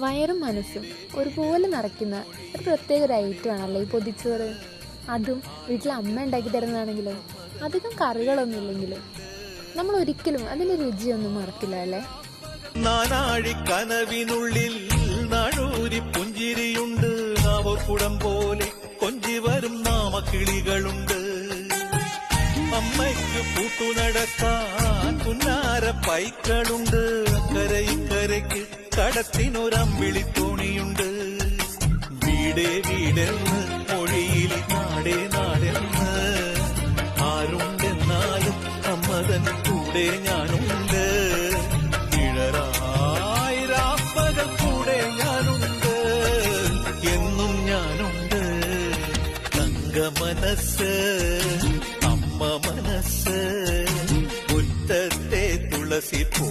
വയറും മനസ്സും ഒരുപോലെ നിറയ്ക്കുന്ന ഒരു പ്രത്യേക ഒരു ഐറ്റമാണല്ലോ ഈ പൊതിച്ചോറ്. അതും വീട്ടിൽ അമ്മ ഉണ്ടാക്കി തരുന്നതാണെങ്കിലോ അധികം കറികളൊന്നും ഇല്ലെങ്കിലും നമ്മൾ ഒരിക്കലും അതിൻ്റെ രുചിയൊന്നും മറക്കില്ല അല്ലേ. നാനാഴി കനവിനുള്ളിൽ നാഴൂരി പുഞ്ചിരിയുണ്ട്, നാവക്കുടം പോലെ കൊഞ്ചി വരും നാമക്കിളികളുണ്ട്. അമ്മയ്ക്ക് പൂട്ടുനടക്കാൻ പുന്നാര പൈക്കളുണ്ട്, അക്കരയിക്കരയ്ക്ക് കടത്തിനൊരമ്പിളി തോണിയുണ്ട്. വീടേ വീടെന്ന് മൊഴിയിൽ നാടേ നാടെന്ന് ആരുണ്ടെന്നാലും അമ്മതൻ കൂടെ ഞാനുണ്ട്. ഇഴറായിരാപ്പകൽ കൂടെ ഞാനുണ്ട്, എന്നും ഞാനുണ്ട്. തങ്ക മനസ്സ് അമ്മ മനസ്സ്, മുറ്റത്തെ തുളസി പൂ